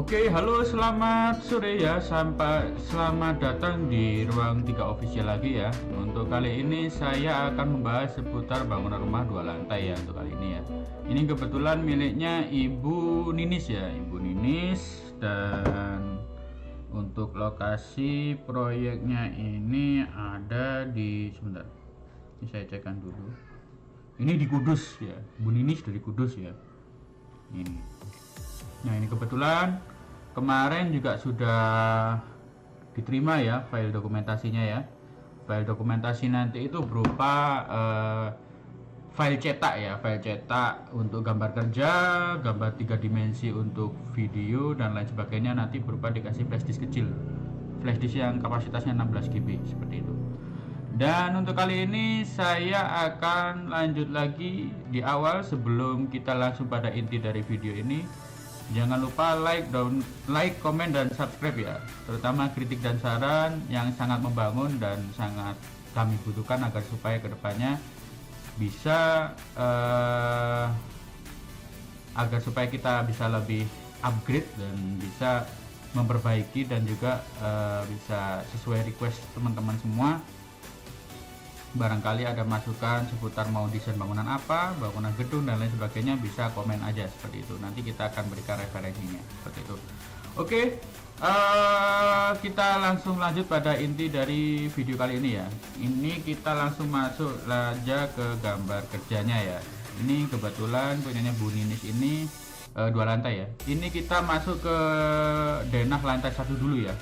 Oke, halo, selamat sore ya. Selamat datang di Ruang 3 Official lagi ya. Untuk kali ini saya akan membahas seputar bangunan rumah 2 lantai ya untuk kali ini ya. Ini kebetulan miliknya Ibu Ninis ya, Ibu Ninis. Dan untuk lokasi proyeknya ini ada di, sebentar, ini saya cekkan dulu. Ini di Kudus ya, Bu Ninis dari Kudus ya. Ini. Nah, ini kebetulan kemarin juga sudah diterima ya file dokumentasinya ya. File dokumentasi nanti itu berupa file cetak ya, file cetak untuk gambar kerja, gambar 3 dimensi untuk video dan lain sebagainya, nanti berupa dikasih flash disk kecil, flash disk yang kapasitasnya 16 GB seperti itu. Dan untuk kali ini saya akan lanjut lagi di awal. Sebelum kita langsung pada inti dari video ini, jangan lupa like, komen, dan subscribe ya. Terutama kritik dan saran yang sangat membangun dan sangat kami butuhkan agar supaya kedepannya bisa agar supaya kita bisa lebih upgrade dan bisa memperbaiki dan juga bisa sesuai request teman-teman semua. Barangkali ada masukan seputar mau desain bangunan apa, bangunan gedung dan lain sebagainya, bisa komen aja seperti itu. Nanti kita akan berikan referensinya seperti itu. Oke, kita langsung lanjut pada inti dari video kali ini ya. Ini kita langsung masuk aja ke gambar kerjanya ya. Ini kebetulan punyanya Bu Ninis ini 2 lantai ya. Ini kita masuk ke denah lantai 1 dulu ya.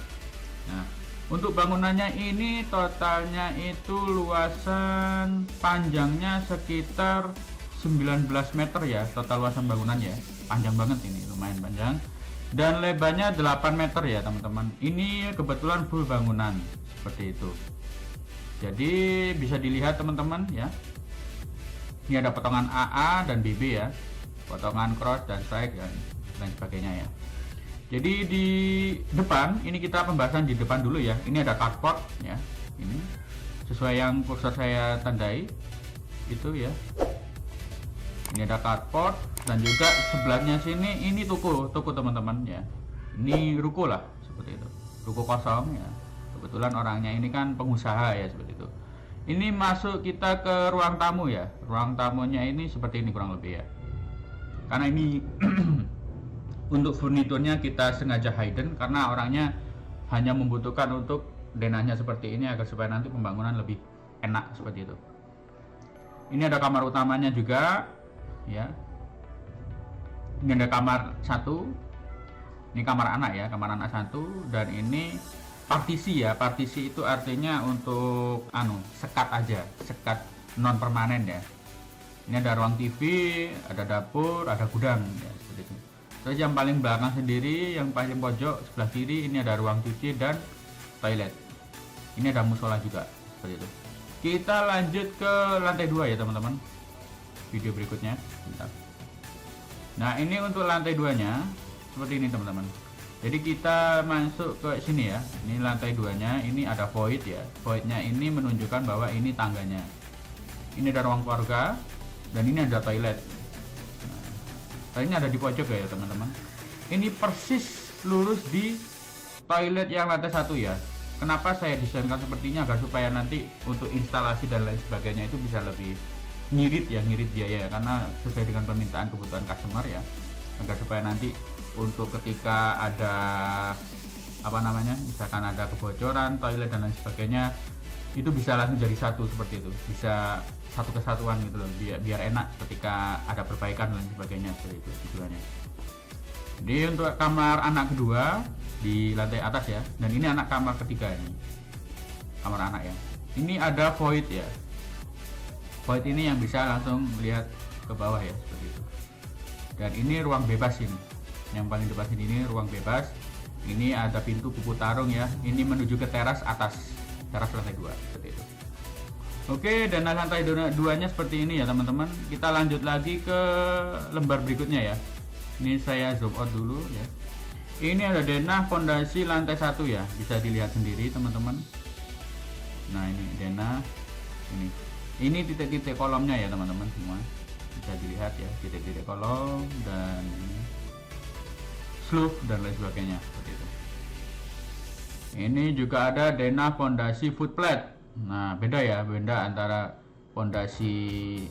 Nah, untuk bangunannya ini totalnya itu luasan panjangnya sekitar 19 meter ya, total luasan bangunan ya. Panjang banget ini, lumayan panjang. Dan lebarnya 8 meter ya teman-teman. Ini kebetulan full bangunan seperti itu. Jadi bisa dilihat teman-teman ya. Ini ada potongan AA dan BB ya. Potongan cross dan strike dan lain sebagainya ya. Jadi di depan ini kita pembahasan di depan dulu ya. Ini ada carport ya. Ini sesuai yang kursor saya tandai itu ya. Ini ada carport dan juga sebelahnya sini ini toko teman-teman ya. Ini ruko lah seperti itu. Ruko kosong ya. Kebetulan orangnya ini kan pengusaha ya seperti itu. Ini masuk kita ke ruang tamu ya. Ruang tamunya ini seperti ini kurang lebih ya. Karena ini untuk furniturnya kita sengaja hidden karena orangnya hanya membutuhkan untuk denahnya seperti ini agar supaya nanti pembangunan lebih enak seperti itu. Ini ada kamar utamanya juga ya. Ini ada kamar 1. Ini kamar anak ya, kamar anak 1. Dan ini partisi ya. Partisi itu artinya untuk sekat aja, sekat non permanen ya. Ini ada ruang TV, ada dapur, ada gudang ya, seperti itu. Terus yang paling belakang sendiri, yang paling pojok sebelah kiri, ini ada ruang cuci dan toilet. Ini ada musola juga seperti itu. Kita lanjut ke lantai 2 ya teman-teman. Video berikutnya. Bentar. Nah, ini untuk lantai 2-nya seperti ini teman-teman. Jadi kita masuk ke sini ya. Ini lantai 2-nya, ini ada void ya. Voidnya ini menunjukkan bahwa ini tangganya. Ini ada ruang keluarga dan ini ada toilet. Ini ada di pojok ya teman-teman. Ini persis lurus di toilet yang lantai 1 ya. Kenapa saya desainkan sepertinya agar supaya nanti untuk instalasi dan lain sebagainya itu bisa lebih ngirit biaya ya, karena sesuai dengan permintaan kebutuhan customer ya, agar supaya nanti untuk ketika ada misalkan ada kebocoran toilet dan lain sebagainya itu bisa langsung jadi satu seperti itu, bisa satu kesatuan gitu loh, biar enak ketika ada perbaikan dan lain sebagainya seperti itu tujuannya. Jadi untuk kamar anak kedua di lantai atas ya, dan ini anak kamar ketiga ini, kamar anak ya. Ini ada void ya, void ini yang bisa langsung melihat ke bawah ya seperti itu. Dan ini ruang bebas ini, yang paling depan ini ruang bebas. Ini ada pintu kupu tarung ya, ini menuju ke teras atas, teras lantai 2 seperti itu. Oke, dan lantai 2-nya seperti ini ya teman-teman. Kita lanjut lagi ke lembar berikutnya ya. Ini saya zoom out dulu ya. Ini ada denah fondasi lantai 1 ya, bisa dilihat sendiri teman-teman. Nah, ini denah ini titik-titik kolomnya ya teman-teman semua, bisa dilihat ya titik-titik kolom. Dan sleeve dan lain sebagainya seperti itu. Ini juga ada denah pondasi footplate. Nah, beda ya, beda antara pondasi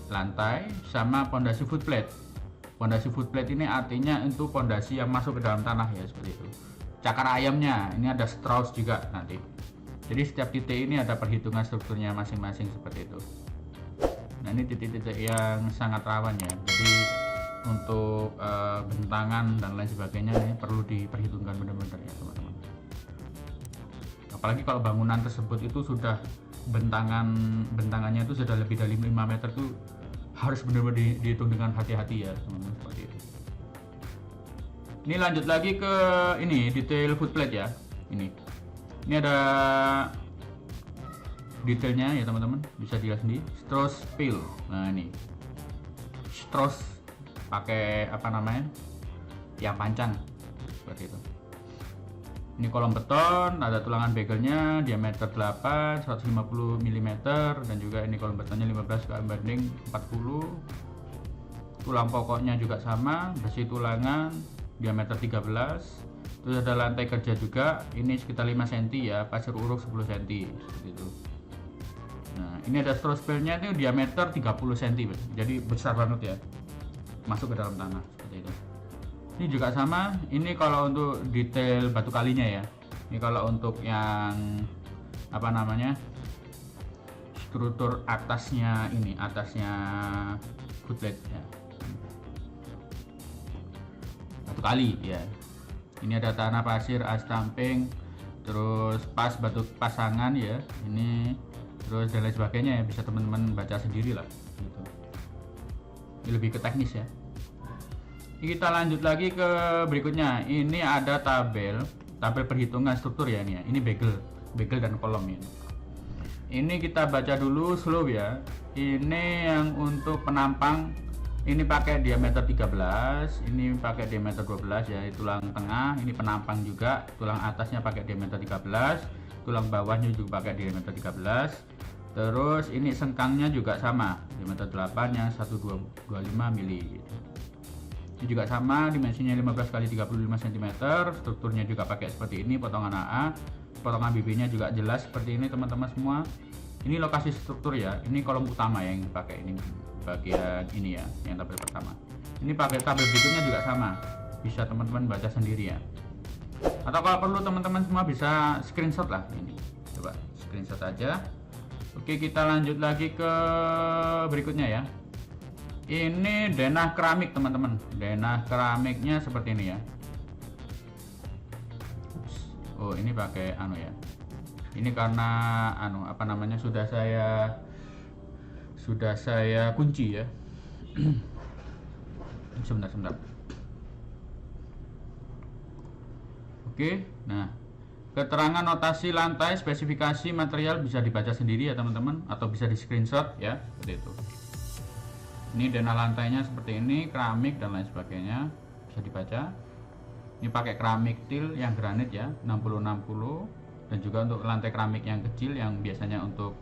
lantai sama pondasi footplate. Pondasi footplate ini artinya itu pondasi yang masuk ke dalam tanah ya, seperti itu. Cakar ayamnya ini ada Strauss juga nanti. Jadi setiap titik ini ada perhitungan strukturnya masing-masing seperti itu. Nah, ini titik-titik yang sangat rawan ya. Jadi untuk bentangan dan lain sebagainya ini perlu diperhitungkan benar-benar ya teman-teman. Apalagi kalau bangunan tersebut itu sudah bentangannya itu sudah lebih dari 5 meter, itu harus benar-benar dihitung dengan hati-hati ya teman-teman, seperti itu. Ini lanjut lagi ke ini detail footplate ya. Ini ada detailnya ya teman-teman, bisa dilihat sendiri. Strauss peel. Nah, ini Strauss pakai apa namanya, yang pancang seperti itu. Ini kolom beton, ada tulangan begelnya diameter 8 150 mm, dan juga ini kolom betonnya 15 banding 40. Tulang pokoknya juga sama, besi tulangan diameter 13. Terus ada lantai kerja juga, ini sekitar 5 cm ya, pasir uruk 10 cm seperti itu. Nah, ini ada Strauss peel-nya itu diameter 30 cm, jadi besar banget ya, masuk ke dalam tanah seperti itu. Ini juga sama, ini kalau untuk detail batu kalinya ya. Ini kalau untuk yang apa namanya, struktur atasnya ini, atasnya footplate ya, batu kali ya. Ini ada tanah, pasir, stamping, terus pas batu pasangan ya, ini terus dan lain sebagainya ya, bisa teman-teman baca sendiri lah gitu. Ini lebih ke teknis ya. Kita lanjut lagi ke berikutnya. Ini ada tabel perhitungan struktur ya ini ya. Ini begel dan kolom ini. Ini kita baca dulu slope ya. Ini yang untuk penampang, ini pakai diameter 13, ini pakai diameter 12 ya, tulang tengah, ini penampang juga, tulang atasnya pakai diameter 13, tulang bawahnya juga pakai diameter 13. Terus ini sengkangnya juga sama, diameter 8 yang 1225 mili gitu. Ini juga sama, dimensinya 15 x 35 cm, strukturnya juga pakai seperti ini, potongan AA, potongan BB-nya juga jelas seperti ini teman-teman semua. Ini lokasi struktur ya, ini kolom utama yang pakai ini, bagian ini ya, yang tabel pertama. Ini pakai tabel berikutnya juga sama, bisa teman-teman baca sendiri ya. Atau kalau perlu teman-teman semua bisa screenshot lah ini, coba screenshot aja. Oke, kita lanjut lagi ke berikutnya ya. Ini denah keramik teman-teman, denah keramiknya seperti ini ya. Oh, ini pakai anu ya, ini karena anu apa namanya, sudah saya kunci ya. sebentar. Oke, nah keterangan notasi lantai, spesifikasi material bisa dibaca sendiri ya teman-teman, atau bisa di screenshot ya, seperti itu. Ini denah lantainya seperti ini, keramik dan lain sebagainya, bisa dibaca. Ini pakai keramik til yang granit ya, 60-60, dan juga untuk lantai keramik yang kecil yang biasanya untuk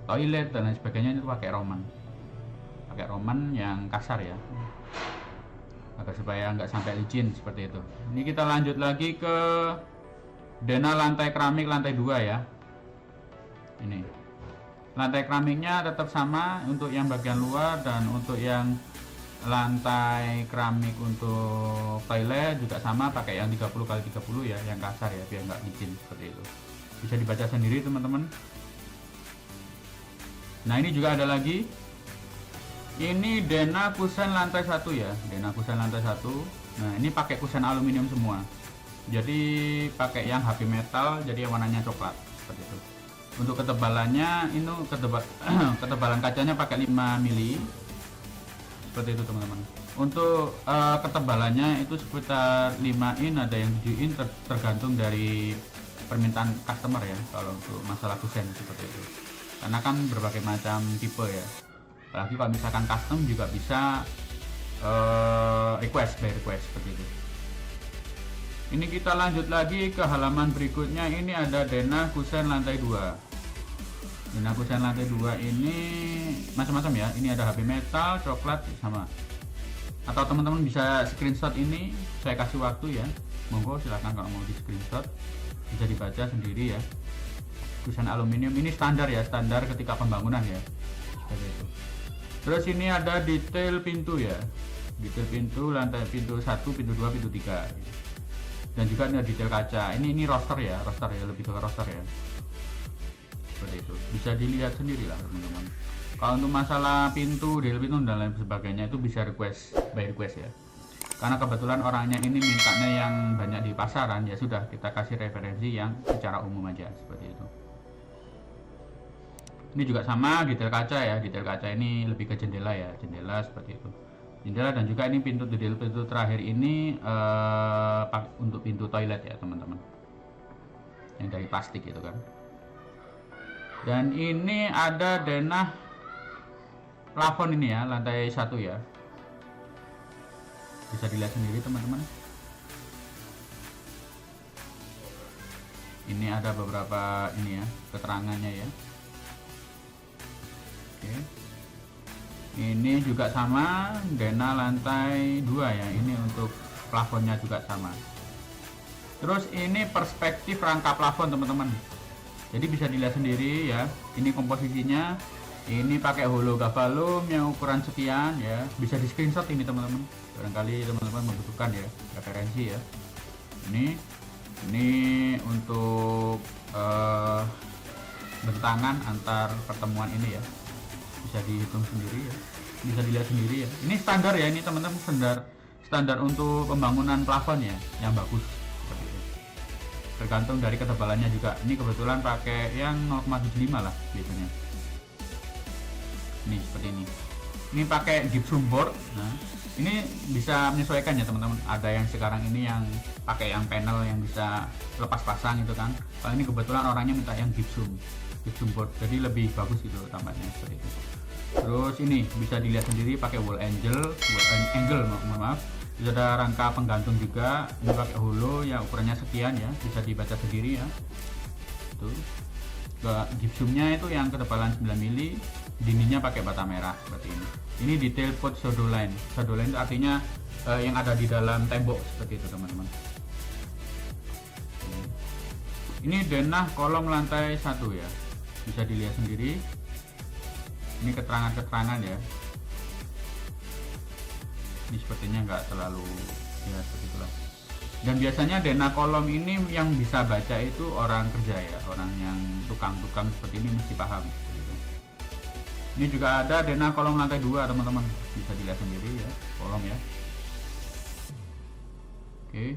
toilet dan lain sebagainya itu pakai roman yang kasar ya, agar supaya nggak sampai licin seperti itu. Ini kita lanjut lagi ke denah lantai keramik lantai 2 ya. Ini lantai keramiknya tetap sama untuk yang bagian luar, dan untuk yang lantai keramik untuk toilet juga sama, pakai yang 30 x 30 ya, yang kasar ya, biar nggak licin seperti itu. Bisa dibaca sendiri teman-teman. Nah, ini juga ada lagi. Ini denah kusen lantai 1 ya, denah kusen lantai 1. Nah, ini pakai kusen aluminium semua. Jadi pakai yang HP metal, jadi yang warnanya coklat seperti itu. Untuk ketebalannya ini ketebalan kacanya pakai 5 mili seperti itu teman-teman. Untuk ketebalannya itu sekitar 5 in, ada yang 7 in, tergantung dari permintaan customer ya, kalau untuk masalah kusen seperti itu. Karena kan berbagai macam tipe ya, apalagi kalau misalkan custom juga bisa request by request seperti itu. Ini kita lanjut lagi ke halaman berikutnya. Ini ada denah kusen lantai 2. Denah kusen lantai 2 ini macam-macam ya. Ini ada HP metal, coklat sama. atau teman-teman bisa screenshot ini, saya kasih waktu ya, monggo silahkan kalau mau di screenshot, bisa dibaca sendiri ya. Tulisan aluminium ini standar ya, standar ketika pembangunan ya, seperti itu. Terus ini ada detail pintu ya, detail pintu, lantai pintu 1, pintu 2, pintu 3, dan juga ada detail kaca. Ini roster ya, lebih ke roster ya, seperti itu. Bisa dilihat sendiri lah teman-teman. Kalau untuk masalah pintu, detail pintu dan lain sebagainya itu bisa request by request ya. Karena kebetulan orangnya ini mintanya yang banyak di pasaran, ya sudah kita kasih referensi yang secara umum aja seperti itu. Ini juga sama detail kaca ya, detail kaca ini lebih ke jendela ya, jendela seperti itu. Jendela dan juga ini pintu detail pintu terakhir ini untuk pintu toilet ya teman-teman. Yang dari plastik itu kan. Dan ini ada denah plafon ini ya, lantai 1 ya, bisa dilihat sendiri teman-teman. Ini ada beberapa ini ya keterangannya ya. Oke, ini juga sama, denah lantai 2 ya, ini untuk plafonnya juga sama. Terus ini perspektif rangka plafon teman-teman, jadi bisa dilihat sendiri ya, ini komposisinya. Ini pakai holo gavalum yang ukuran sekian ya, bisa di screenshot ini teman-teman, barangkali teman-teman membutuhkan ya referensi ya. Ini untuk bentangan antar pertemuan ini ya, bisa dihitung sendiri ya, bisa dilihat sendiri ya. Ini standar ya, ini teman-teman standar untuk pembangunan plafon ya, yang bagus seperti itu. Tergantung dari ketebalannya juga. Ini kebetulan pakai yang 0,75 lah biasanya. Ini seperti ini pakai gypsum board. Nah, ini bisa menyesuaikan ya teman-teman. Ada yang sekarang ini yang pakai yang panel yang bisa lepas pasang itu kan. Kalau ini kebetulan orangnya minta yang gypsum board, jadi lebih bagus gitu tampaknya seperti itu. Terus ini bisa dilihat sendiri pakai wall angle, mohon maaf. Bisa ada rangka penggantung juga. Ini pakai holo yang ukurannya sekian ya, bisa dibaca sendiri ya. Itu gypsumnya itu yang ketebalan 9 mili, dindingnya pakai bata merah seperti ini. Ini detail pot shadow line itu artinya yang ada di dalam tembok seperti itu teman-teman. Ini denah kolom lantai 1 ya, bisa dilihat sendiri. Ini keterangan ya, ini sepertinya nggak terlalu ya seperti itulah. Dan biasanya denah kolom ini yang bisa baca itu orang kerja ya, orang yang tukang-tukang seperti ini mesti paham gitu. Ini juga ada denah kolom lantai 2 teman-teman, bisa dilihat sendiri ya, kolom ya. Oke,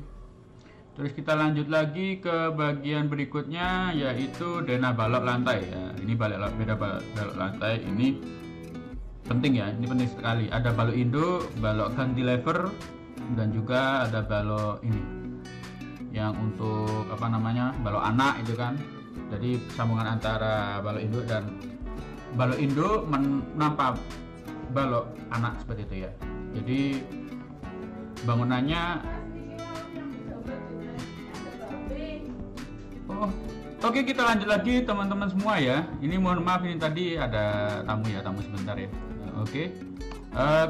terus kita lanjut lagi ke bagian berikutnya, yaitu denah balok lantai ya. Ini beda balok lantai, ini penting ya, ini penting sekali. Ada balok induk, balok cantilever, dan juga ada balok ini yang untuk apa namanya, balok anak itu kan. Jadi sambungan antara balok induk dan balok induk menampak balok anak seperti itu ya. Jadi bangunannya oke, kita lanjut lagi teman-teman semua ya. Ini mohon maaf, ini tadi ada tamu sebentar ya. Oke.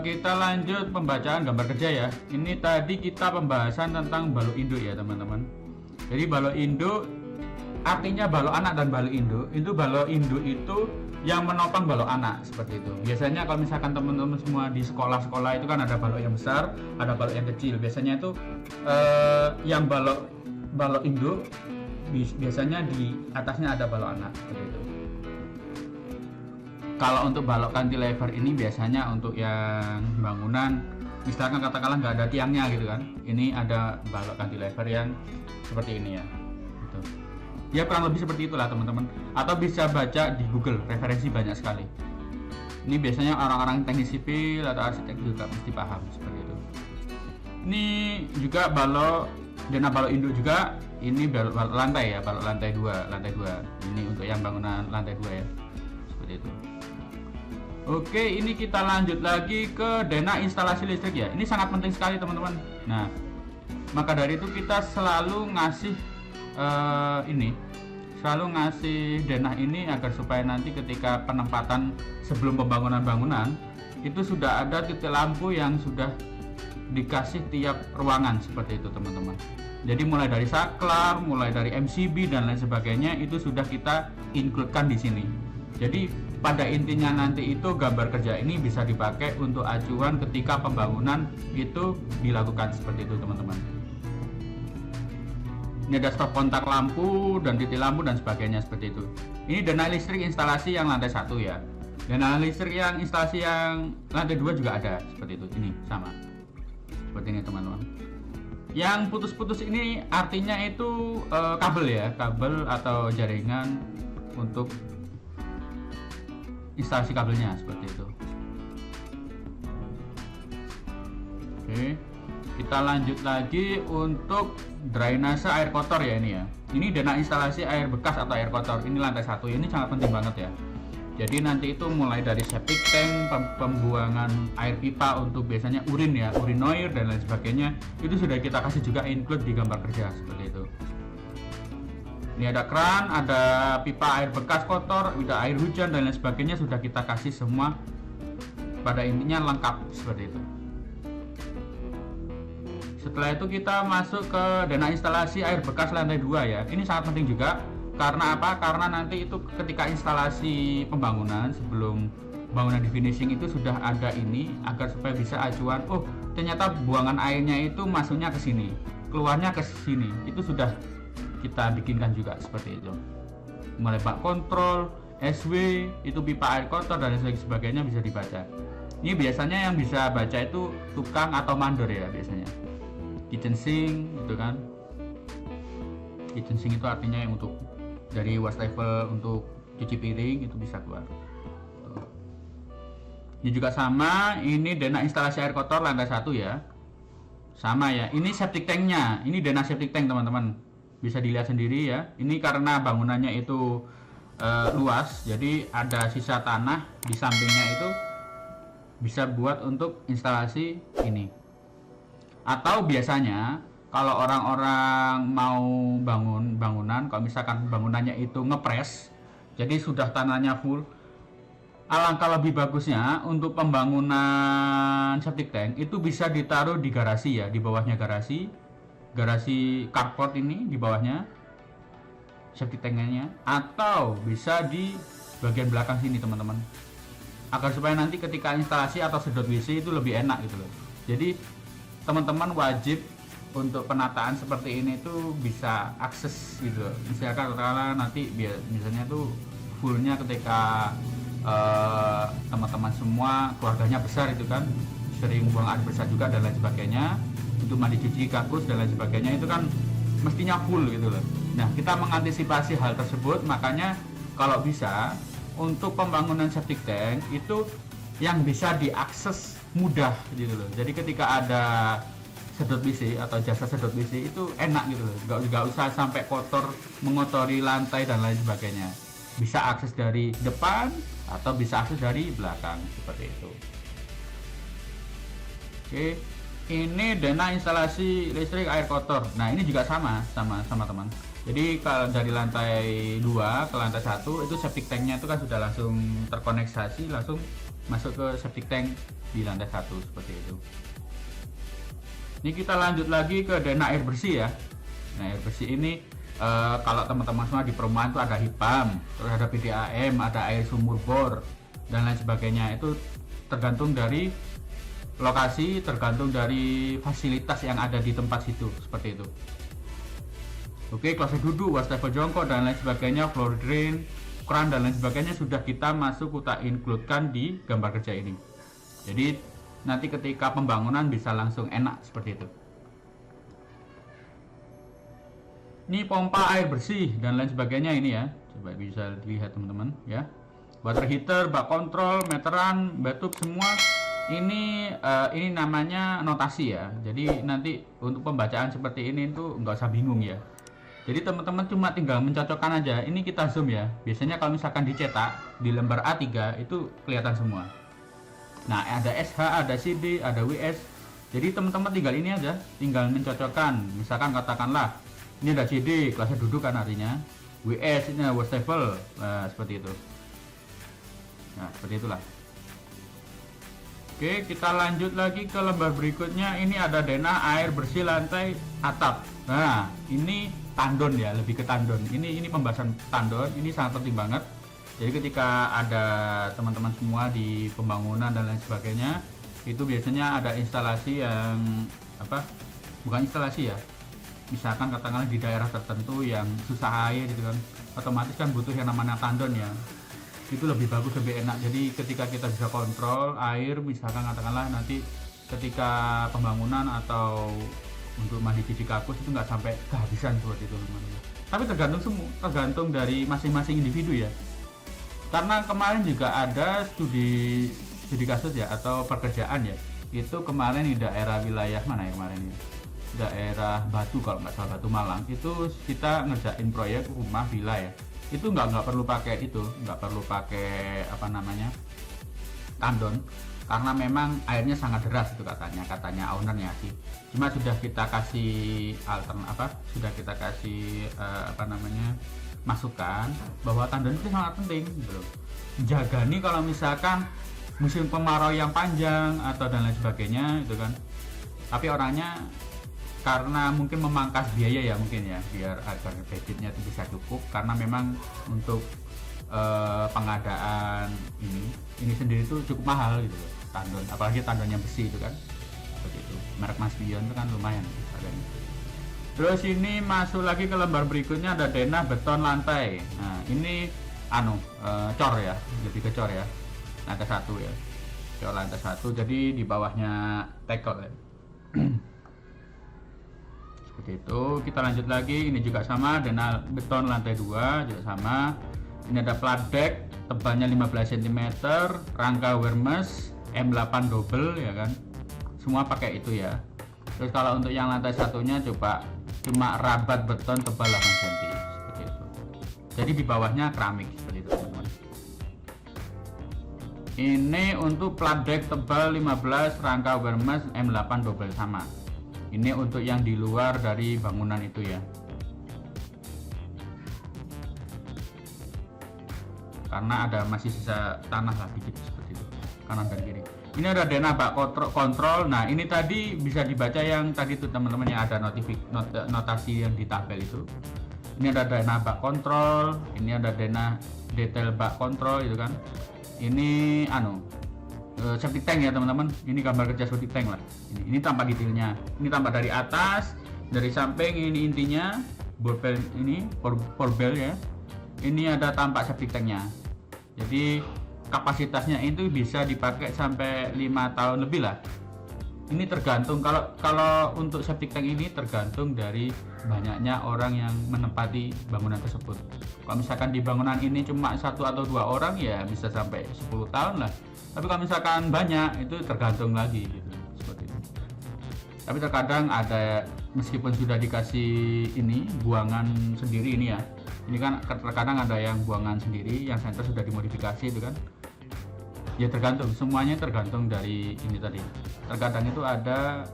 Kita lanjut pembacaan gambar kerja ya. Ini tadi kita pembahasan tentang balok induk ya teman-teman. Jadi balok induk artinya balok anak dan balok induk. Itu balok induk itu yang menopang balok anak seperti itu. Biasanya kalau misalkan teman-teman semua di sekolah-sekolah itu kan ada balok yang besar, ada balok yang kecil. Biasanya itu yang balok induk biasanya di atasnya ada balok anak seperti itu. Kalau untuk balok cantilever ini biasanya untuk yang bangunan, misalkan katakanlah nggak ada tiangnya gitu kan, ini ada balok cantilever yang seperti ini ya, gitu. Ya kurang lebih seperti itulah teman-teman. Atau bisa baca di Google, referensi banyak sekali. Ini biasanya orang-orang teknik sipil atau arsitek juga mesti paham seperti itu. Ini juga denah balok induk juga. Ini balok lantai ya, balok lantai 2. Ini untuk yang bangunan lantai 2 ya, seperti itu. Oke, ini kita lanjut lagi ke denah instalasi listrik ya. Ini sangat penting sekali teman-teman. Nah, maka dari itu kita selalu ngasih denah ini agar supaya nanti ketika penempatan sebelum pembangunan bangunan itu sudah ada titik lampu yang sudah dikasih tiap ruangan seperti itu teman-teman. Jadi mulai dari saklar, mulai dari MCB dan lain sebagainya itu sudah kita includekan di sini. Jadi pada intinya nanti itu gambar kerja ini bisa dipakai untuk acuan ketika pembangunan itu dilakukan seperti itu teman-teman. Ini ada stop kontak lampu dan titik lampu dan sebagainya seperti itu. Ini dana listrik instalasi yang lantai 1 ya. Dana listrik yang instalasi yang lantai 2 juga ada seperti itu. Ini sama. Seperti ini teman-teman. Yang putus-putus ini artinya itu kabel ya, kabel atau jaringan untuk instalasi kabelnya seperti itu. Oke, kita lanjut lagi untuk drainase air kotor ya ini ya. Ini dana instalasi air bekas atau air kotor. Ini lantai 1. Ini sangat penting banget ya. Jadi nanti itu mulai dari septic tank, pembuangan air pipa untuk biasanya urin ya, urinoir dan lain sebagainya, itu sudah kita kasih juga include di gambar kerja seperti itu. Ini ada keran, ada pipa air bekas kotor, ada air hujan dan lain sebagainya, sudah kita kasih semua. Pada intinya lengkap seperti itu. Setelah itu kita masuk ke dana instalasi air bekas lantai 2 ya. Ini sangat penting juga. Karena apa? Karena nanti itu ketika instalasi pembangunan sebelum bangunan di finishing itu sudah ada ini agar supaya bisa acuan. Oh, ternyata buangan airnya itu masuknya ke sini, keluarnya ke sini. Itu sudah kita bikinkan juga seperti itu. Mulai bak kontrol, SW, itu pipa air kotor dan lain sebagainya bisa dibaca. Ini biasanya yang bisa baca itu tukang atau mandor ya biasanya. Kitchen sink gitu kan. Kitchen sink itu artinya yang untuk dari wastafel untuk cuci piring itu bisa keluar. Tuh. Ini juga sama, ini dana instalasi air kotor lantai 1 ya. Sama ya, ini septic tanknya, ini dana septic tank teman-teman. Bisa dilihat sendiri ya. Ini karena bangunannya itu luas, jadi ada sisa tanah di sampingnya itu bisa buat untuk instalasi ini. Atau biasanya kalau orang-orang mau bangun bangunan, kalau misalkan bangunannya itu ngepres, jadi sudah tanahnya full, alangkah lebih bagusnya untuk pembangunan septic tank itu bisa ditaruh di garasi ya, di bawahnya garasi carport ini di bawahnya septic tanknya, atau bisa di bagian belakang sini teman-teman, agar supaya nanti ketika instalasi atau sedot WC itu lebih enak gitu loh. Jadi teman-teman wajib untuk penataan seperti ini tuh bisa akses gitu. Misalkan karena nanti misalnya tuh fullnya ketika teman-teman semua keluarganya besar itu kan sering buang air besar juga dan lain sebagainya, untuk mandi cuci kakus dan lain sebagainya itu kan mestinya full gitu loh. Nah, kita mengantisipasi hal tersebut, makanya kalau bisa untuk pembangunan septic tank itu yang bisa diakses mudah gitu loh. Jadi ketika ada sedot WC atau jasa sedot WC itu enak gitu loh, nggak usah sampai kotor, mengotori lantai dan lain sebagainya. Bisa akses dari depan atau bisa akses dari belakang seperti itu. Oke, ini dana instalasi listrik air kotor. Nah, ini juga sama teman. Jadi kalau dari lantai 2 ke lantai 1 itu septic tanknya itu kan sudah langsung terkoneksasi, langsung masuk ke septic tank di lantai 1 seperti itu. Ini kita lanjut lagi ke dana air bersih ya. Nah, air bersih ini kalau teman-teman semua di perumahan itu ada HIPAM, terus ada PDAM, ada air sumur bor dan lain sebagainya. Itu tergantung dari lokasi, tergantung dari fasilitas yang ada di tempat situ seperti itu. Oke, klase duduk, wastafel jongkok dan lain sebagainya, floor drain, keran dan lain sebagainya sudah kita kita includekan di gambar kerja ini. Jadi nanti ketika pembangunan bisa langsung enak seperti itu. Ini pompa air bersih dan lain sebagainya ini ya. Coba bisa dilihat teman-teman ya. Water heater, bak kontrol, meteran, bathtub semua ini namanya notasi ya. Jadi nanti untuk pembacaan seperti ini itu nggak usah bingung ya. Jadi teman-teman cuma tinggal mencocokkan aja. Ini kita zoom ya. Biasanya kalau misalkan dicetak di lembar A3 itu kelihatan semua. Nah, ada SH, ada CD, ada WS. Jadi teman-teman tinggal ini aja, tinggal mencocokkan. Misalkan katakanlah ini ada CD, kelasnya duduk kan artinya. WS ini wastafel. Nah, seperti itu. Nah, seperti itulah. Oke, kita lanjut lagi ke lembar berikutnya. Ini ada denah air bersih lantai atap. Nah, ini tandon ya, lebih ke tandon. Ini pembahasan tandon, ini sangat penting banget. Jadi ketika ada teman-teman semua di pembangunan dan lain sebagainya, itu biasanya ada instalasi yang bukan instalasi ya. Misalkan katakanlah di daerah tertentu yang susah air gitu kan, otomatis kan butuh yang namanya tandon ya. Itu lebih bagus, lebih enak. Jadi ketika kita bisa kontrol air, misalkan katakanlah nanti ketika pembangunan atau untuk mandi cuci kakus itu nggak sampai kehabisan seperti itu namanya. Tapi tergantung dari masing-masing individu ya. Karena kemarin juga ada studi kasus ya atau pekerjaan ya. Itu kemarin di daerah wilayah mana ya kemarin ya? Daerah Batu kalau nggak salah, Batu Malang. Itu kita ngerjain proyek rumah villa ya. Itu nggak perlu pakai tandon, karena memang airnya sangat deras itu katanya ownernya sih. Cuma sudah kita kasih masukan bahwa tandon itu sangat penting gitu. Jaga nih kalau misalkan musim kemarau yang panjang atau dan lain sebagainya itu kan. Tapi orangnya karena mungkin memangkas biaya ya mungkin ya, biar agar budgetnya itu bisa cukup, karena memang untuk pengadaan ini sendiri itu cukup mahal gitu loh, tandon, apalagi tandon yang besi itu kan, seperti itu. Merek Mas Bion itu kan lumayan harganya. Terus ini masuk lagi ke lembar berikutnya, ada denah beton lantai. Nah ini cor ya, lebih ke cor ya, lantai 1 ya, cor lantai 1, jadi di bawahnya tekel ya. Seperti itu. Kita lanjut lagi, ini juga sama, denah beton lantai 2 juga sama. Ini ada plat deck tebalnya 15 cm, rangka Wermes M8 double ya kan, semua pakai itu ya. Terus kalau untuk yang lantai satunya cuma rabat beton tebal 8 cm seperti itu. Jadi di bawahnya keramik seperti itu teman-teman. Ini untuk plat deck tebal 15, rangka Wermes M8 double sama. Ini untuk yang di luar dari bangunan itu ya. Karena ada masih sisa tanah lah dikit seperti itu, kanan dan kiri. Ini ada denah bak kontrol. Nah ini tadi bisa dibaca yang tadi tuh teman-teman, yang ada notasi yang di tabel itu. Ini ada denah bak kontrol, ini ada denah detail bak kontrol itu kan. Ini septic tank ya teman-teman, ini gambar kerja septic tank lah. Ini tampak detailnya, ini tampak dari atas, dari samping, ini intinya borbel, ini borbel ya. Ini ada tampak septic tanknya. Jadi kapasitasnya itu bisa dipakai sampai 5 tahun lebih lah. Ini tergantung, kalau untuk septic tank ini tergantung dari banyaknya orang yang menempati bangunan tersebut. Kalau misalkan di bangunan ini cuma 1 atau 2 orang ya bisa sampai 10 tahun lah. Tapi kalau misalkan banyak itu tergantung lagi gitu, seperti itu. Tapi terkadang ada, meskipun sudah dikasih ini buangan sendiri ini ya, ini kan terkadang ada yang buangan sendiri, yang center sudah dimodifikasi itu kan. Ya tergantung, semuanya tergantung dari ini tadi. Terkadang itu ada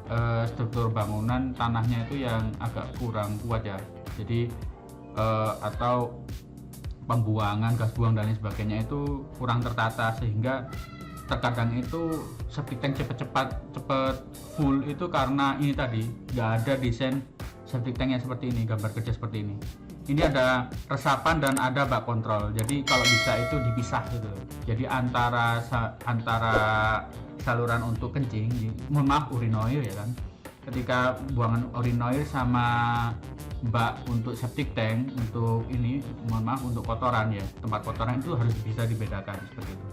struktur bangunan tanahnya itu yang agak kurang kuat ya, jadi atau pembuangan gas buang dan lain sebagainya itu kurang tertata, sehingga terkadang itu septic tank cepet full itu karena ini tadi nggak ada desain septic tank yang seperti ini, gambar kerja seperti ini. Ini ada resapan dan ada bak kontrol, jadi kalau bisa itu dipisah gitu. Jadi antara saluran untuk kencing, urinoir ya kan, ketika buangan urinoir sama bak untuk septic tank untuk ini, untuk kotoran ya, tempat kotoran itu harus bisa dibedakan seperti itu.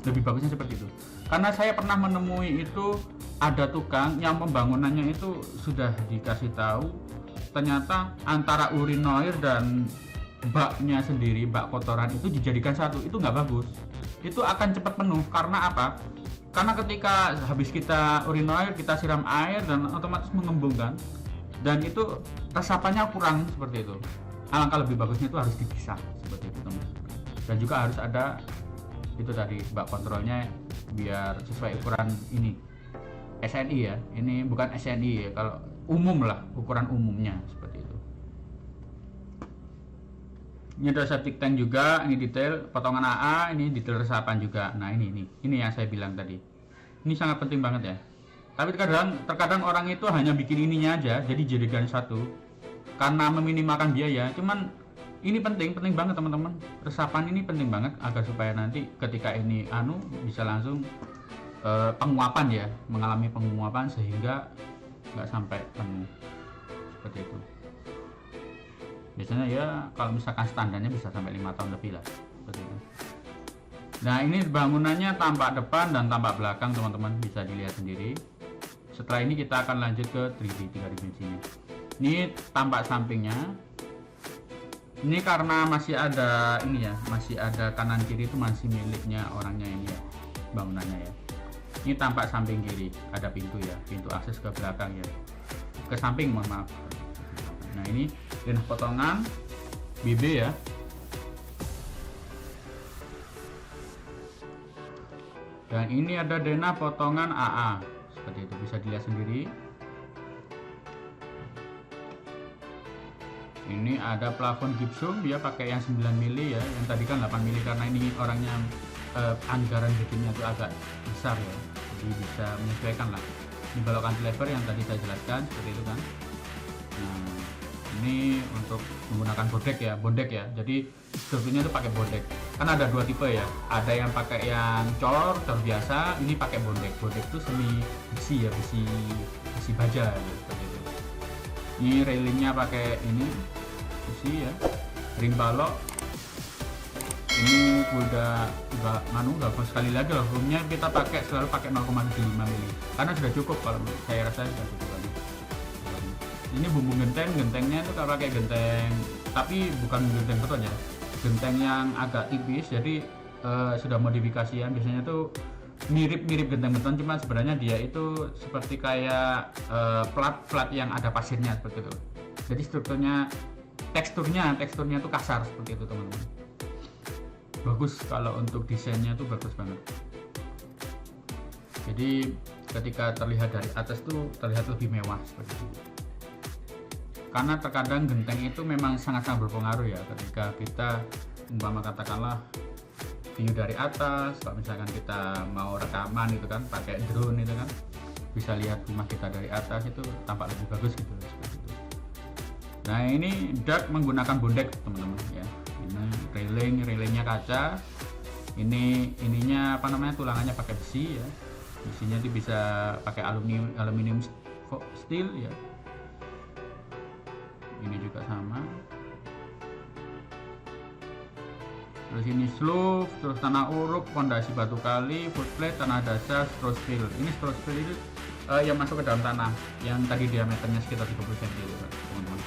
Lebih bagusnya seperti itu, karena saya pernah menemui itu ada tukang yang pembangunannya itu sudah dikasih tahu, ternyata antara urinoir dan baknya sendiri, bak kotoran itu dijadikan satu. Itu nggak bagus, itu akan cepat penuh. Karena apa? Karena ketika habis kita urinoir, kita siram air dan otomatis mengembung kan, dan itu resapannya kurang seperti itu. Alangkah lebih bagusnya itu harus dipisah seperti itu teman. Dan juga harus ada itu tadi bak kontrolnya biar sesuai ukuran ini SNI ya, ini bukan SNI ya, kalau umum lah, ukuran umumnya seperti itu. Ini ada septic tank juga, ini detail potongan AA, ini detail resapan juga. Nah ini yang saya bilang tadi. Ini sangat penting banget ya. Tapi terkadang orang itu hanya bikin ininya aja, jadi jadikan satu karena meminimalkan biaya. Cuman ini penting banget teman-teman. Resapan ini penting banget agar supaya nanti ketika ini bisa langsung penguapan ya, mengalami penguapan sehingga nggak sampai penuh seperti itu. Biasanya ya kalau misalkan standarnya bisa sampai 5 tahun lebih lah seperti itu. Nah ini bangunannya tampak depan dan tampak belakang teman-teman, bisa dilihat sendiri. Setelah ini kita akan lanjut ke 3D 3 dimensinya. Ini tampak sampingnya. Ini karena masih ada ini ya, masih ada kanan kiri itu masih miliknya orangnya ini ya, bangunannya ya. Ini tampak samping kiri, ada pintu ya, pintu akses ke belakang ya, ke samping mohon maaf. Nah ini denah potongan BB ya. Dan ini ada denah potongan AA seperti itu, bisa dilihat sendiri. Ini ada plafon gipsum, dia pakai yang 9 mili ya, yang tadi kan 8 mili karena ini orangnya anggaran bikinnya itu agak besar ya, jadi bisa menyesuaikan lah. Ini balok cantilever yang tadi saya jelaskan seperti itu kan. Nah ini untuk menggunakan bondek ya, jadi strukturnya itu pakai bondek. Kan ada dua tipe ya, ada yang pakai yang cor biasa, ini pakai bondek itu semi besi ya, besi baja gitu, seperti itu. Ini railingnya pakai ini besi ya, ring balok. Ini udah sekali lagi loh, roomnya kita selalu pakai 0,75 mili karena sudah cukup, kalau saya rasa sudah cukup lagi. Ini bumbu gentengnya itu kalau pakai genteng, tapi bukan genteng beton ya, genteng yang agak tipis, jadi sudah modifikasian. Biasanya tuh mirip genteng beton, cuma sebenarnya dia itu seperti kayak plat yang ada pasirnya seperti itu. Jadi teksturnya tuh kasar seperti itu teman-teman. Bagus, kalau untuk desainnya tuh bagus banget. Jadi ketika terlihat dari atas tuh terlihat lebih mewah seperti itu. Karena terkadang genteng itu memang sangat-sangat berpengaruh ya, ketika kita umpama katakanlah view dari atas, kalau misalkan kita mau rekaman itu kan pakai drone itu kan bisa lihat rumah kita dari atas, itu tampak lebih bagus gitu seperti itu. Nah ini dak menggunakan bondek teman-teman ya. Ini railingnya kaca. Ininya tulangannya pakai besi ya. Besinya itu bisa pakai aluminium steel ya. Ini juga sama. Terus ini slope, terus tanah uruk, fondasi batu kali, footplate, tanah dasar, straw fill. Ini straw fill itu yang masuk ke dalam tanah, yang tadi diameternya sekitar 30 cm teman-teman.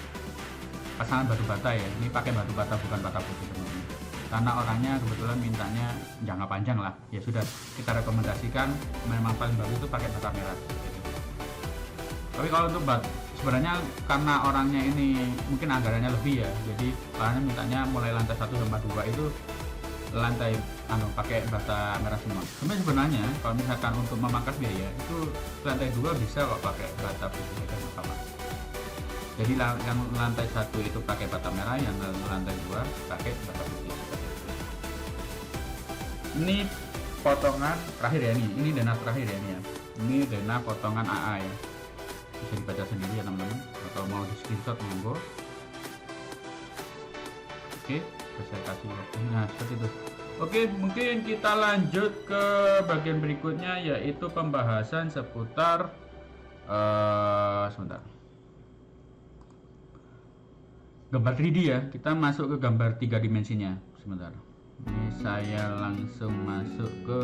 Pasangan batu bata ya, ini pakai batu bata bukan bata putih teman-teman. Karena orangnya kebetulan mintanya jangka panjang lah, ya sudah kita rekomendasikan memang paling bagus itu pakai bata merah. Tapi kalau untuk sebenarnya karena orangnya ini mungkin anggarannya lebih ya, jadi orangnya mintanya mulai lantai 1 sampai 2 itu lantai pakai bata merah semua. Sebenarnya kalau misalkan untuk memangkas biaya itu lantai 2 bisa kok pakai bata putih dan apa. Jadi yang lantai 1 itu pakai bata merah, yang lantai 2 pakai bata putih. Ini potongan terakhir ya, ini denah terakhir ya ini ya. Ini denah potongan AA ya. Bisa dibaca sendiri ya teman-teman, atau mau di screenshot monggo. Oke, saya kasih waktunya seperti itu. Oke, mungkin kita lanjut ke bagian berikutnya, yaitu pembahasan seputar sebentar, gambar 3D ya. Kita masuk ke gambar 3 dimensinya sebentar. Ini saya langsung masuk ke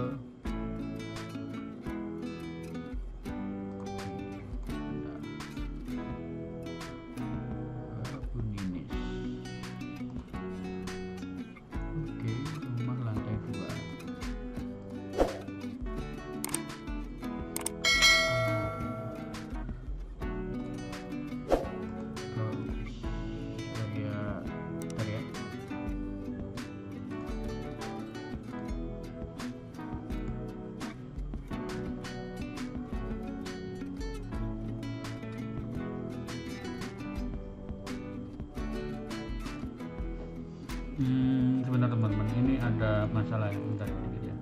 Sebentar teman-teman, ini ada masalah ya, bentar sedikit ya.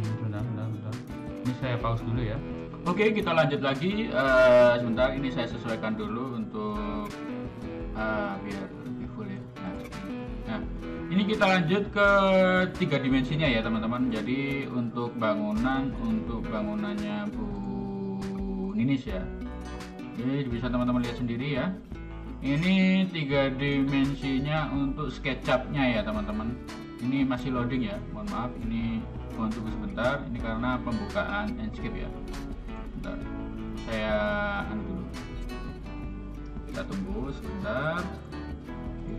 Sebentar. Ini saya pause dulu ya. Oke, kita lanjut lagi. Sebentar, ini saya sesuaikan dulu untuk biar lebih full ya. Nah, ini kita lanjut ke 3 dimensinya ya teman-teman. Jadi untuk bangunannya Bu Ninis ya. Jadi bisa teman-teman lihat sendiri ya. Ini 3 dimensinya untuk SketchUp-nya ya teman-teman. Ini masih loading ya. Mohon maaf, ini mohon tunggu sebentar. Ini karena pembukaan Enscape ya. Bentar, saya dulu. Kita tunggu sebentar. Oke.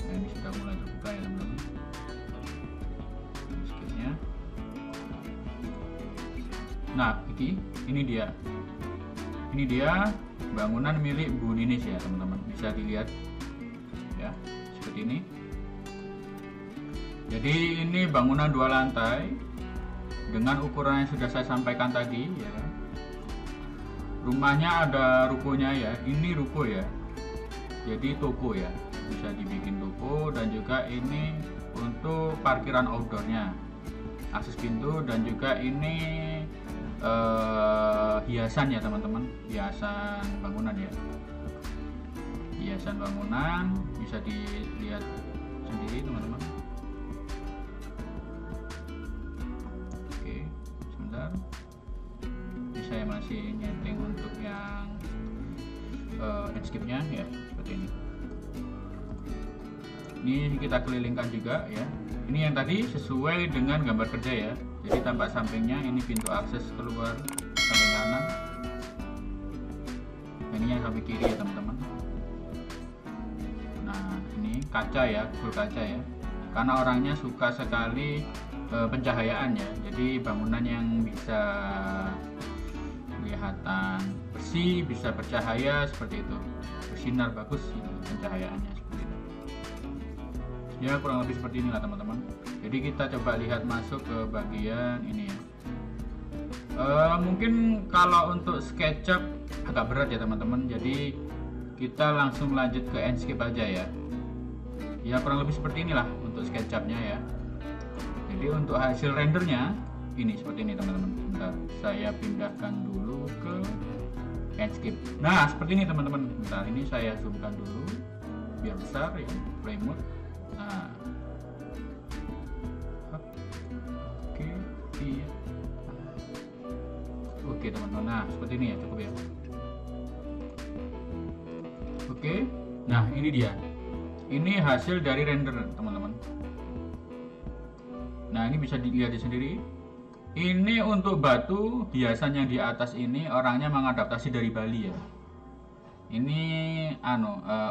Nah, ini sudah mulai terbuka ya teman-teman. Enscape-nya. Nah, ini dia. Ini dia bangunan milik Bu Ninis ya teman-teman, bisa dilihat ya seperti ini. Jadi ini bangunan 2 lantai dengan ukuran yang sudah saya sampaikan tadi ya. Rumahnya ada rukonya ya, ini ruko ya, jadi toko ya, bisa dibikin toko. Dan juga ini untuk parkiran outdoornya, akses pintu. Dan juga ini hiasan ya teman-teman, hiasan bangunan ya, hiasan bangunan bisa dilihat sendiri teman-teman. Oke, sebentar, ini saya masih nyeting untuk yang Enscape-nya ya, seperti ini. Ini kita kelilingkan juga ya. Ini yang tadi sesuai dengan gambar kerja ya. Jadi tampak sampingnya ini pintu akses keluar samping kanan. Ini yang samping kiri ya teman-teman. Nah ini kaca ya, full kaca ya. Karena orangnya suka sekali pencahayaan ya. Jadi bangunan yang bisa kelihatan bersih, bisa bercahaya seperti itu, bersinar bagus pencahayaannya seperti itu. Ya kurang lebih seperti inilah teman-teman. Jadi kita coba lihat masuk ke bagian ini ya. Mungkin kalau untuk SketchUp agak berat ya teman-teman. Jadi kita langsung lanjut ke Enscape aja ya. Ya kurang lebih seperti inilah untuk SketchUp-nya ya. Jadi untuk hasil rendernya ini seperti ini teman-teman. Bentar, saya pindahkan dulu ke Enscape. Nah seperti ini teman-teman. Bentar, ini saya zoomkan dulu biar besar ya, play mode. Nah, oke, iya. Oke teman-teman, nah seperti ini ya, cukup ya. Oke, nah ini dia. Ini hasil dari render teman-teman. Nah ini bisa dilihat sendiri. Ini untuk batu hiasan yang di atas ini orangnya mengadaptasi dari Bali ya. Ini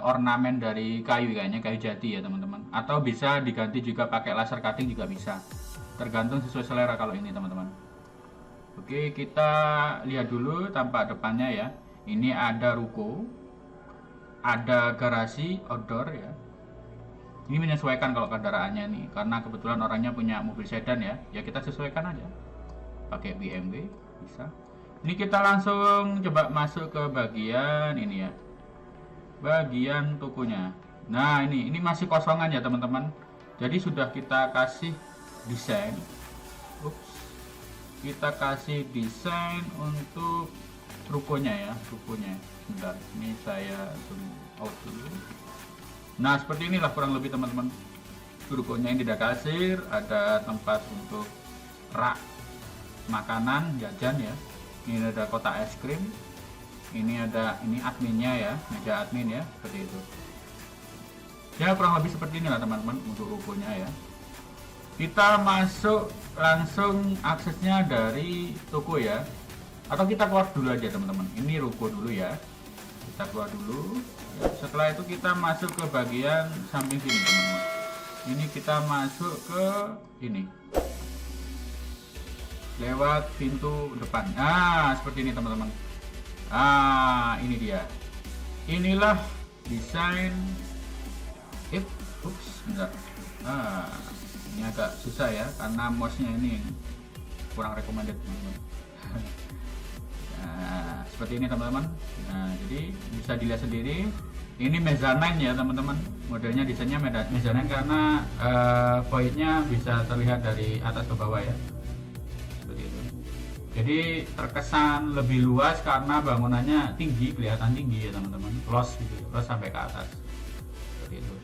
ornamen dari kayu, kayaknya kayu jati ya teman-teman. Atau bisa diganti juga pakai laser cutting juga bisa. Tergantung sesuai selera kalau ini teman-teman. Oke, kita lihat dulu tampak depannya ya. Ini ada ruko, ada garasi outdoor ya. Ini menyesuaikan kalau kendaraannya nih, karena kebetulan orangnya punya mobil sedan ya. Ya kita sesuaikan aja. Pakai BMW bisa. Ini kita langsung coba masuk ke bagian ini ya, bagian tokonya. Nah ini masih kosongan ya teman-teman. Jadi sudah kita kasih desain. Kita kasih desain untuk rukonya ya, rukonya. Bentar, ini saya zoom out dulu. Nah seperti inilah kurang lebih teman-teman. Rukonya ini ada kasir, ada tempat untuk rak makanan jajan ya. Ini ada kotak es krim. Ini adminnya ya, meja admin ya, seperti itu. Ya kurang lebih seperti inilah teman-teman untuk rukonya ya. Kita masuk langsung aksesnya dari toko ya. Atau kita keluar dulu aja teman-teman. Ini ruko dulu ya. Kita keluar dulu. Setelah itu kita masuk ke bagian samping sini teman-teman. Ini kita masuk ke ini. Lewat pintu depan. Nah seperti ini teman-teman. Ini dia. Inilah desain. Bentar. Ini agak susah ya karena mouse-nya ini kurang recommended teman-teman. Nah seperti ini teman-teman. Nah jadi bisa dilihat sendiri. Ini mezzanine ya teman-teman, modelnya desainnya mezzanine karena voidnya bisa terlihat dari atas ke bawah ya, seperti itu. Jadi terkesan lebih luas karena bangunannya tinggi, kelihatan tinggi ya teman-teman, close gitu, close sampai ke atas, seperti itu.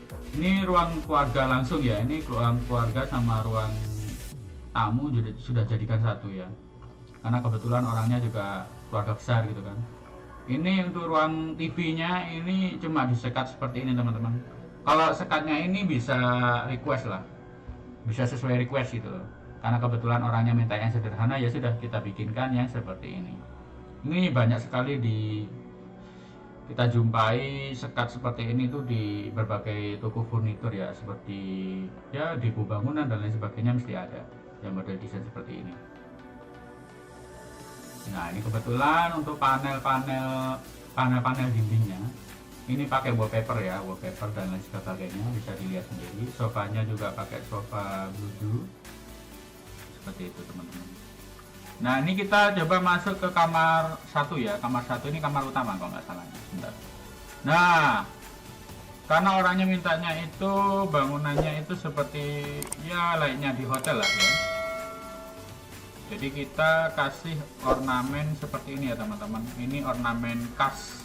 Ini ruang keluarga langsung ya, ini ruang keluarga sama ruang tamu sudah jadikan satu ya, karena kebetulan orangnya juga keluarga besar gitu kan. Ini untuk ruang TV-nya ini cuma disekat seperti ini teman-teman. Kalau sekatnya ini bisa request lah, bisa sesuai request gitu loh. Karena kebetulan orangnya minta yang sederhana, ya sudah kita bikinkan yang seperti ini. Ini banyak sekali kita jumpai sekat seperti ini tuh di berbagai toko furnitur ya, seperti ya di bangunan dan lain sebagainya mesti ada yang model desain seperti ini. Nah, ini kebetulan untuk panel-panel dindingnya ini pakai wallpaper ya, wallpaper dan lain sebagainya, bisa dilihat sendiri. Sofanya juga pakai sofa bludu seperti itu teman-teman. Nah, ini kita coba masuk ke kamar satu ya. Kamar satu ini kamar utama kalau nggak salah. Bentar. Nah, karena orangnya mintanya itu bangunannya itu seperti ya layaknya di hotel lah ya. Jadi kita kasih ornamen seperti ini ya teman-teman. Ini ornamen khas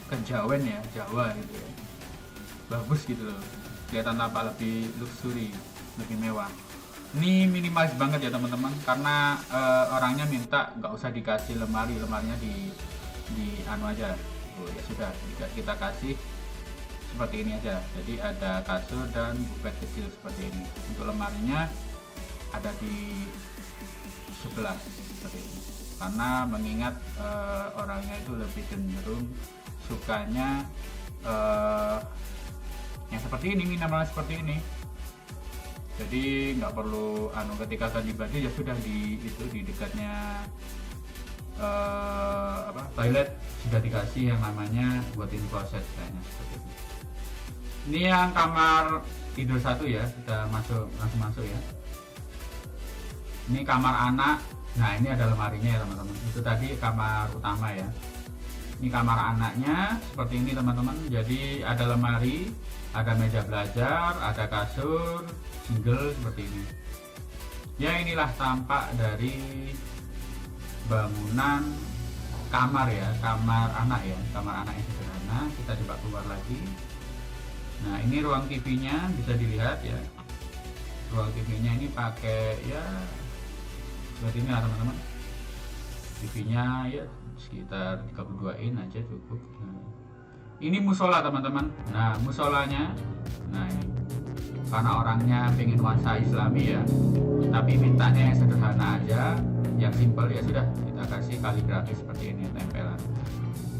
kejawen ya, Jawa gitu ya. Bagus gitu loh. Kelihatan tampak lebih luxury, lebih mewah. Ini minimalis banget ya teman-teman, karena orangnya minta nggak usah dikasih lemarinya di anu aja. Oh ya sudah, kita kasih seperti ini aja. Jadi ada kasur dan bufet kecil seperti ini. Untuk lemarinya ada di sebelah seperti ini, karena mengingat orangnya itu lebih cenderung sukanya yang seperti ini, minimal seperti ini. Jadi nggak perlu ketika ganti baju ya sudah di dekatnya toilet sudah dikasih yang namanya buatin closet kayaknya seperti itu. Ini yang kamar tidur satu ya, kita langsung masuk ya. Ini kamar anak. Nah, ini ada lemarinya ya teman-teman. Itu tadi kamar utama ya. Ini kamar anaknya seperti ini teman-teman. Jadi ada lemari, ada meja belajar, ada kasur single seperti ini. Ya, inilah tampak dari bangunan kamar ya, kamar anak ya, kamar anak yang sederhana. Kita coba keluar lagi. Nah, ini ruang TV-nya bisa dilihat ya. Ruang TV-nya ini pakai ya seperti ini lah teman-teman. TV-nya ya sekitar 32 in aja cukup. Nah, ini musola teman-teman. Nah, musolanya, nah ini karena orangnya pengen nuansa Islami ya, tapi mintanya yang sederhana aja, yang simple ya sudah kita kasih kaligrafi seperti ini tempelan.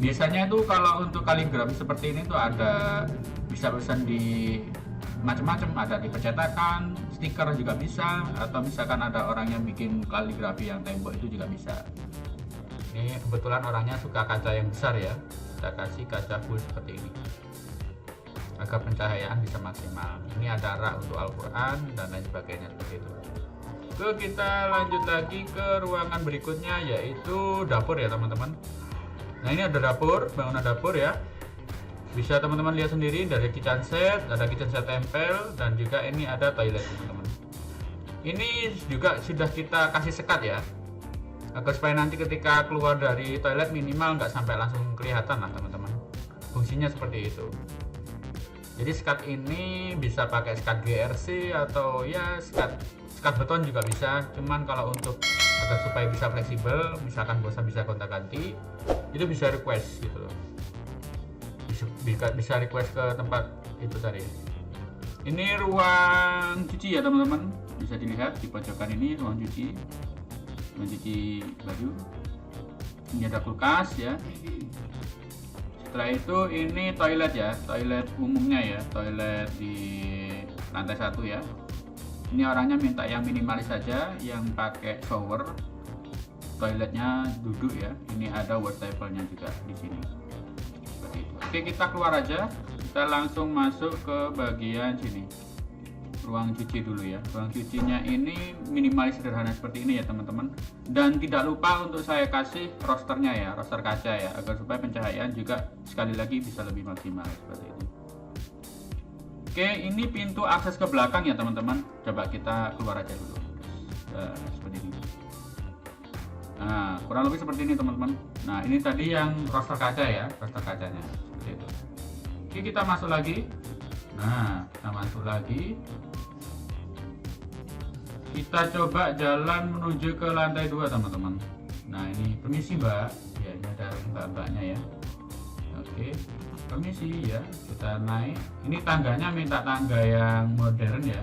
Biasanya itu kalau untuk kaligrafi seperti ini tuh ada bisa pesan di macam-macam, ada di percetakan, stiker juga bisa, atau misalkan ada orang yang bikin kaligrafi yang tembok itu juga bisa. Ini kebetulan orangnya suka kaca yang besar ya, kita kasih kaca full seperti ini agar pencahayaan bisa maksimal. Ini ada rak untuk Al-Quran dan lain sebagainya seperti itu. Oke, kita lanjut lagi ke ruangan berikutnya yaitu dapur ya teman-teman. Nah, ini ada dapur, bangunan dapur ya. Bisa teman-teman lihat sendiri dari kitchen set, ada kitchen set tempel, dan juga ini ada toilet teman-teman. Ini juga sudah kita kasih sekat ya, agar supaya nanti ketika keluar dari toilet minimal nggak sampai langsung kelihatan lah teman-teman. Fungsinya seperti itu. Jadi sekat ini bisa pakai sekat GRC atau ya sekat beton juga bisa. Cuman kalau untuk agar supaya bisa fleksibel, misalkan bosan bisa gonta-ganti, itu bisa request gitu loh. Bisa request ke tempat itu tadi. Ini ruang cuci ya teman-teman, bisa dilihat di pojokan ini ruang cuci baju. Ini ada kulkas ya. Setelah itu ini toilet ya, toilet umumnya ya, toilet di lantai 1 ya. Ini orangnya minta yang minimalis saja, yang pakai shower. Toiletnya duduk ya. Ini ada wastafel-nya juga di sini. Oke, kita keluar aja, kita langsung masuk ke bagian sini. ruang cuci dulu ya. Ruang cucinya ini minimalis sederhana seperti ini ya teman-teman. Dan tidak lupa untuk saya kasih rosternya ya, roster kaca ya, agar supaya pencahayaan juga sekali lagi bisa lebih maksimal seperti ini. Oke, ini pintu akses ke belakang ya teman-teman. Coba kita keluar aja dulu. Seperti ini. Nah, kurang lebih seperti ini teman-teman. Nah, ini tadi yang roster kaca ya, roster kacanya seperti itu. Oke, kita masuk lagi. Nah, kita masuk lagi. Kita coba jalan menuju ke lantai 2 teman-teman. Nah, ini permisi mbak. Ya, ini ada mbak-mbaknya ya. Oke, permisi ya. Kita naik. Ini tangganya minta tangga yang modern ya.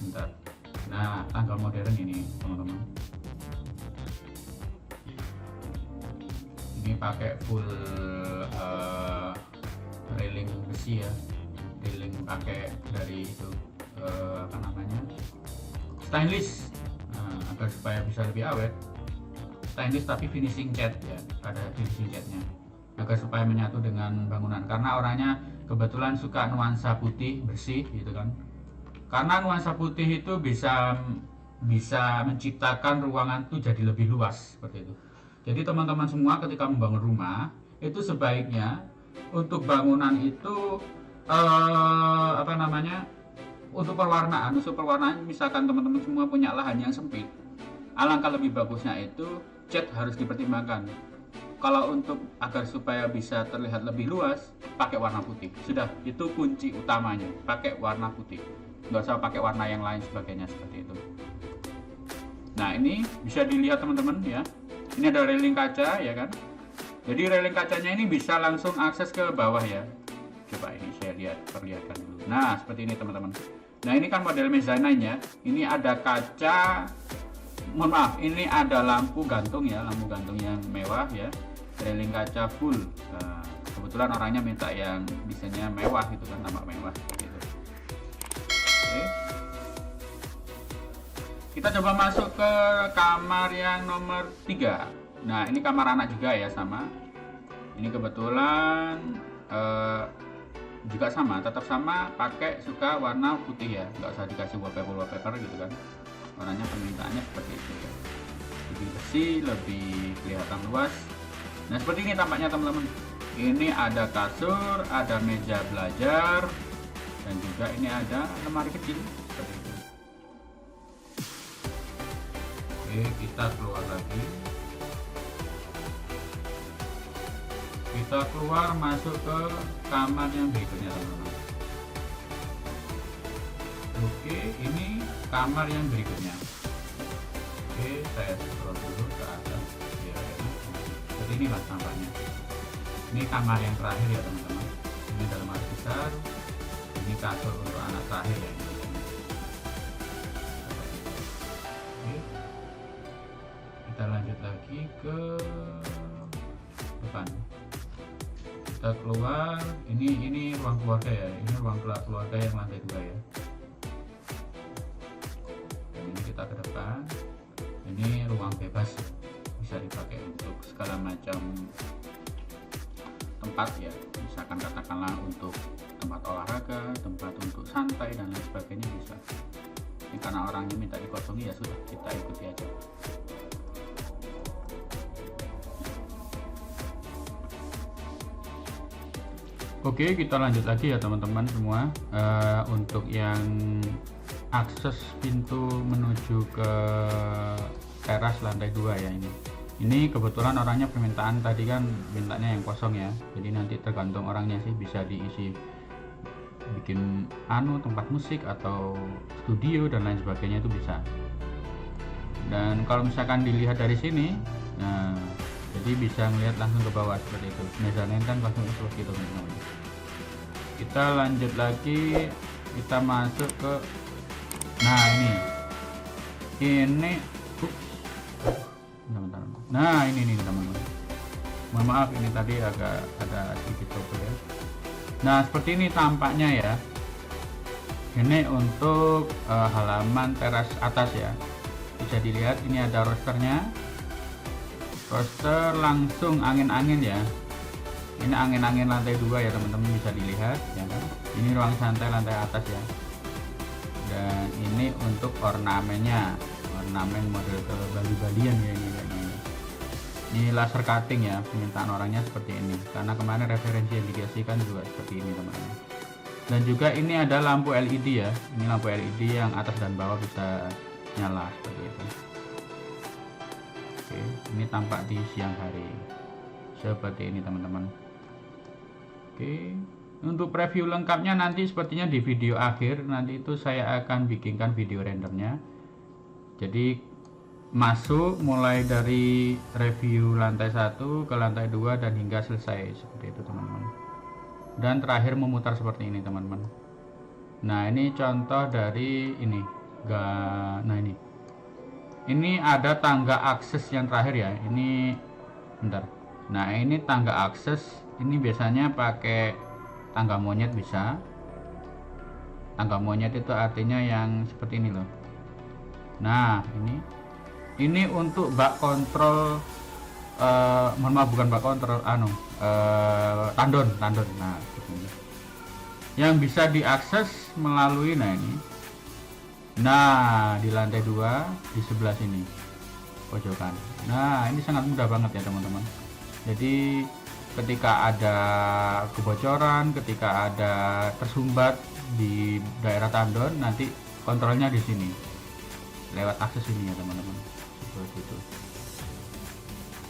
Bentar. Nah, tangga modern ini teman-teman. Ini pakai full railing besi ya. Railing pakai dari itu apa namanya, stainless, agar supaya bisa lebih awet. Stainless tapi finishing cat ya, ada finishing catnya agar supaya menyatu dengan bangunan, karena orangnya kebetulan suka nuansa putih bersih gitu kan, karena nuansa putih itu bisa menciptakan ruangan itu jadi lebih luas seperti itu. Jadi teman-teman semua ketika membangun rumah itu sebaiknya untuk bangunan itu apa namanya, untuk perwarnaan misalkan teman-teman semua punya lahan yang sempit, alangkah lebih bagusnya itu cat harus dipertimbangkan. Kalau untuk agar supaya bisa terlihat lebih luas, pakai warna putih. Sudah, itu kunci utamanya, pakai warna putih. Nggak usah pakai warna yang lain sebagainya seperti itu. Nah, ini bisa dilihat teman-teman ya. Ini ada railing kaca ya kan. Jadi railing kacanya ini bisa langsung akses ke bawah ya. Coba ini saya perlihatkan dulu. Nah, seperti ini teman-teman. Nah, ini kan model mezzanine ya. Ini ada kaca, mohon maaf, ini ada lampu gantung ya, lampu gantung yang mewah ya. Railing kaca full. Nah, kebetulan orangnya minta yang desainnya mewah gitu kan, tampak mewah gitu. Oke. Kita coba masuk ke kamar yang nomor 3. Nah, ini kamar anak juga ya, sama. Ini kebetulan juga sama, tetap sama, pakai suka warna putih ya, nggak usah dikasih wallpaper gitu kan. Warnanya permintaannya seperti itu ya, lebih bersih, lebih kelihatan luas. Nah, seperti ini tampaknya teman-teman. Ini ada kasur, ada meja belajar, dan juga ini ada lemari kecil seperti itu. Oke, kita keluar lagi. Kita keluar masuk ke kamar yang berikutnya teman-teman. Oke, ini kamar yang berikutnya. Oke, saya scroll dulu ke atas biar enak. Seperti inilah tampaknya. Ini kamar yang terakhir ya teman-teman. Ini ada lemari besar. Ini kasur untuk anak terakhir ya. Oke. Kita lanjut lagi ke depan. Kita keluar, ini ruang keluarga ya, ini ruang keluarga yang lantai 2 ya. Dan ini kita ke depan, ini ruang bebas, bisa dipakai untuk segala macam tempat ya, misalkan katakanlah untuk tempat olahraga, tempat untuk santai dan lain sebagainya bisa. Ini karena orangnya minta dikosongi ya sudah, kita ikuti aja. Oke, kita lanjut lagi ya teman-teman semua. Untuk yang akses pintu menuju ke teras lantai 2 ya ini. Ini kebetulan orangnya permintaan tadi kan mintanya yang kosong ya. Jadi nanti tergantung orangnya sih, bisa diisi bikin tempat musik atau studio dan lain sebagainya itu bisa. Dan kalau misalkan dilihat dari sini, nah jadi bisa melihat langsung ke bawah seperti itu. Mezzanine kan langsung seperti itu teman-teman. Kita lanjut lagi, kita masuk ke, nah ini teman-teman. Nah ini nih teman-teman. Mohon maaf ini tadi agak ada sedikit trouble ya. Nah seperti ini tampaknya ya. Ini untuk halaman teras atas ya. Bisa dilihat ini ada rosternya. Roster langsung angin-angin ya. Ini angin-angin lantai 2 ya teman-teman, bisa dilihat ya kan. Ini ruang santai lantai atas ya. Dan ini untuk ornamennya, ornamen model ke Bali-Balian ya ini. Ini laser cutting ya, permintaan orangnya seperti ini karena kemarin referensi yang dikasihkan juga seperti ini teman-teman. Dan juga ini ada lampu LED ya, ini lampu LED yang atas dan bawah bisa nyala seperti itu. Oke, ini tampak di siang hari seperti ini teman-teman. Oke, untuk preview lengkapnya nanti sepertinya di video akhir, nanti itu saya akan bikinkan video rendernya. Jadi masuk mulai dari review lantai 1 ke lantai 2 dan hingga selesai seperti itu teman-teman. Dan terakhir memutar seperti ini teman-teman. Nah ini contoh dari ini. Nah ini ada tangga akses yang terakhir ya. Ini bentar. Nah ini tangga akses. Ini biasanya pakai tangga monyet bisa. Tangga monyet itu artinya yang seperti ini loh. Nah ini untuk bak kontrol, mohon maaf bukan bak kontrol, tandon. Nah ini yang bisa diakses melalui nah di lantai 2 di sebelah sini pojokan. Nah ini sangat mudah banget ya teman-teman. Jadi ketika ada kebocoran, ketika ada tersumbat di daerah tandon, nanti kontrolnya di sini lewat akses ini ya teman-teman. Seperti itu.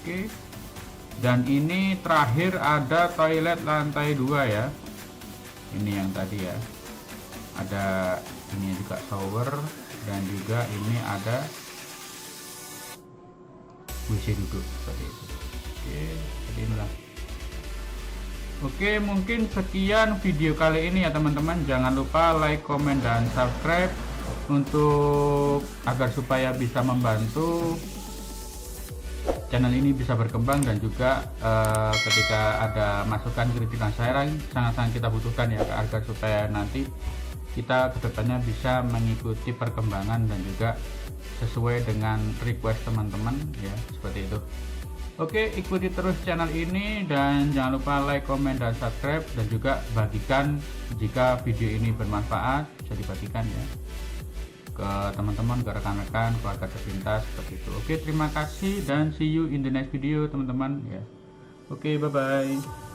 Oke. Dan ini terakhir ada toilet lantai 2 ya. Ini yang tadi ya. Ada ini juga shower dan juga ini ada WC duduk seperti itu. Oke, seperti inilah. Oke, mungkin sekian video kali ini ya teman-teman. Jangan lupa like, comment, dan subscribe untuk agar supaya bisa membantu channel ini bisa berkembang, dan juga ketika ada masukan, kritik, dan saran sangat-sangat kita butuhkan ya, agar supaya nanti kita kedepannya bisa mengikuti perkembangan dan juga sesuai dengan request teman-teman ya, seperti itu. Oke, ikuti terus channel ini dan jangan lupa like, comment, dan subscribe, dan juga bagikan jika video ini bermanfaat, bisa dibagikan ya ke teman-teman, ke rekan-rekan, keluarga tercinta seperti itu. Oke, terima kasih dan see you in the next video teman-teman ya. Oke, bye bye.